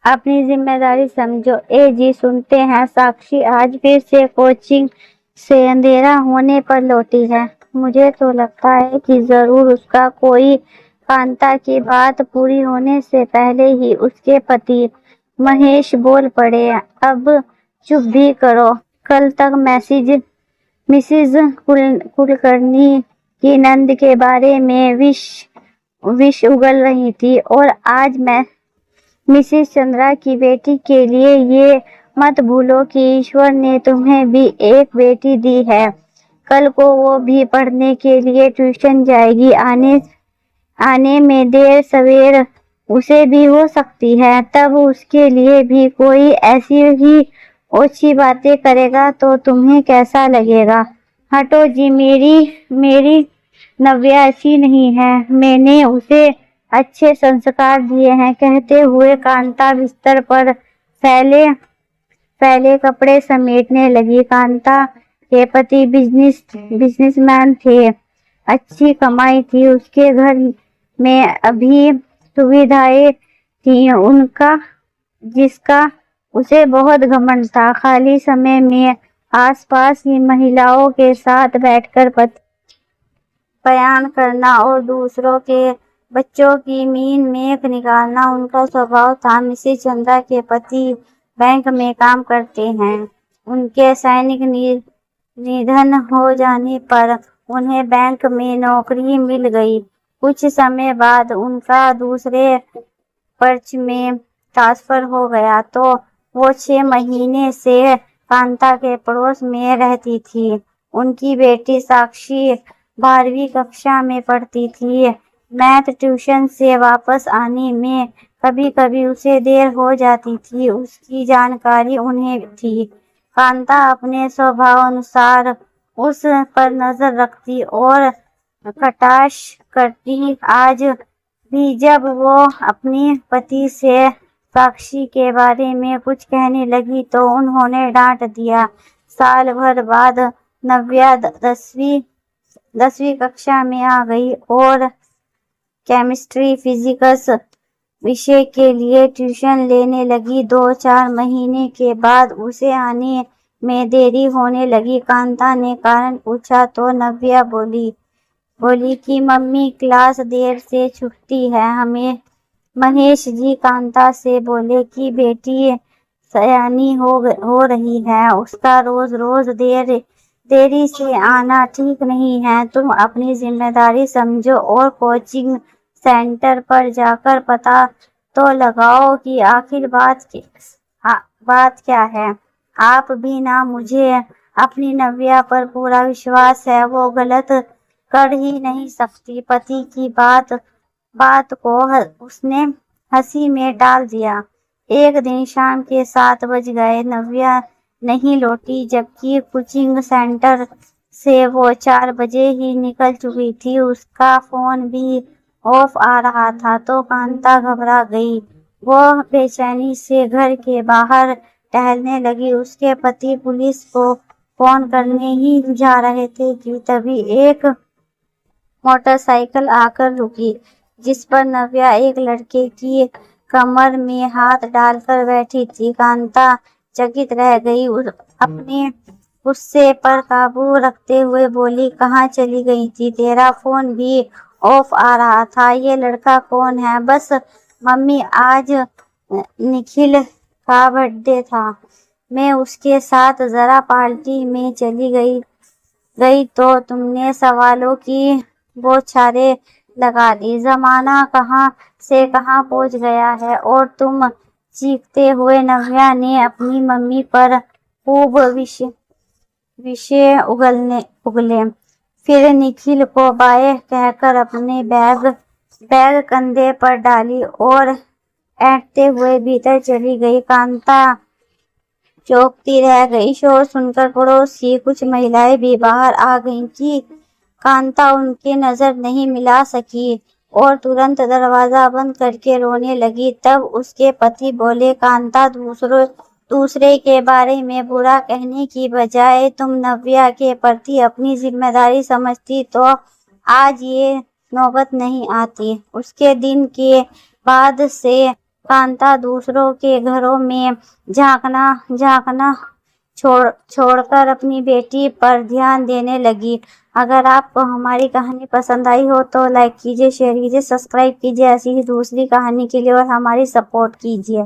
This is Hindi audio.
अपनी जिम्मेदारी समझो। ए जी सुनते हैं, साक्षी आज फिर से कोचिंग से अंधेरा होने पर लौटी है। मुझे तो लगता है कि जरूर उसका कोई कांता की बात पूरी होने से पहले ही उसके पति महेश बोल पड़े, अब चुप भी करो। कल तक मिसिज कुलकर्णी की नंद के बारे में विष उगल रही थी और आज मैं मिसिस चंद्रा की बेटी के लिए ये मत भूलो कि ईश्वर ने तुम्हें भी एक बेटी दी है। कल को वो भी पढ़ने के लिए ट्यूशन जाएगी। आने में देर सवेर उसे भी हो सकती है। तब उसके लिए भी कोई ऐसी ही ओछी बातें करेगा तो तुम्हें कैसा लगेगा? हटो जी, मेरी नव्या ऐसी नहीं है। मैंने उसे अच्छे संस्कार दिए हैं। कहते हुए कांता बिस्तर पर फैले कपड़े समेटने लगी। कांता के पति बिजनेसमैन थे। अच्छी कमाई थी। उसके घर में अभी सुविधाएं थी उनका, जिसका उसे बहुत घमंड था। खाली समय में आसपास की महिलाओं के साथ बैठकर बयान करना और दूसरों के बच्चों की मीन मेख निकालना उनका स्वभाव था। मिसेस चंद्रा के पति बैंक में काम करते हैं। उनके सैनिक निधन हो जाने पर उन्हें बैंक में नौकरी मिल गई। कुछ समय बाद उनका दूसरे पर्च में ट्रांसफर हो गया तो वो 6 महीने से कांता के पड़ोस में रहती थी। उनकी बेटी साक्षी 12वीं कक्षा में पढ़ती थी। मैथ ट्यूशन से वापस आने में कभी कभी उसे देर हो जाती थी। उसकी जानकारी उन्हें थी। कांता अपने स्वभाव अनुसार उस पर नजर रखती और कटाक्ष करती। आज भी जब वो अपने पति से साक्षी के बारे में कुछ कहने लगी तो उन्होंने डांट दिया। साल भर बाद नव्या 10वीं कक्षा में आ गई और केमिस्ट्री फिजिक्स विषय के लिए ट्यूशन लेने लगी। 2-4 महीने के बाद उसे आने में देरी होने लगी। कांता ने कारण पूछा तो नव्या बोली कि मम्मी क्लास देर से छूटती है हमें। महेश जी कांता से बोले कि बेटी सयानी हो रही है, उसका रोज रोज देरी से आना ठीक नहीं है। तुम अपनी जिम्मेदारी समझो और कोचिंग सेंटर पर जाकर पता तो लगाओ कि आखिर बात क्या है। आप भी ना, मुझे अपनी नव्या पर पूरा विश्वास है। वो गलत कर ही नहीं सकती। पति की बात को उसने हंसी में डाल दिया। एक दिन शाम के 7 बज गए। नव्या नहीं लौटी, जबकि कोचिंग सेंटर से वो 4 बजे ही निकल चुकी थी। उसका फोन भी ऑफ आ रहा था तो कांता घबरा गई। वो बेचैनी से घर के बाहर टहलने लगी। उसके पति पुलिस को फोन करने ही जा रहे थे कि तभी एक मोटरसाइकिल आकर रुकी, जिस पर नव्या एक लड़के की कमर में हाथ डालकर बैठी थी। कांता चकित रह गई। अपने गुस्से पर काबू रखते हुए बोली, कहाँ चली गई थी? तेरा फोन भी ऑफ आ रहा था। ये लड़का कौन है? बस मम्मी, आज निखिल का बर्थडे था, मैं उसके साथ जरा पार्टी में चली गई तो तुमने सवालों की बौछारें लगा दी। जमाना कहाँ से कहाँ पहुंच गया है और तुम चीखते हुए नव्या ने अपनी मम्मी पर खूब विषय उगले। फिर निखिल को बाय कहकर अपने बैग कंधे पर डाली और ऐंठते हुए भीतर चली गई। कांता चौंकती रह गई। शोर सुनकर पड़ोस की कुछ महिलाएं भी बाहर आ गईं कि कांता उनके नजर नहीं मिला सकी और तुरंत दरवाजा बंद करके रोने लगी। तब उसके पति बोले, कांता, दूसरे के बारे में बुरा कहने की बजाय तुम नव्या के प्रति अपनी जिम्मेदारी समझती तो आज ये नौबत नहीं आती। उसके दिन के बाद से कांता दूसरों के घरों में झांकना छोड़कर अपनी बेटी पर ध्यान देने लगी। अगर आपको हमारी कहानी पसंद आई हो तो लाइक कीजिए, शेयर कीजिए, सब्सक्राइब कीजिए ऐसी ही दूसरी कहानी के लिए और हमारी सपोर्ट कीजिए।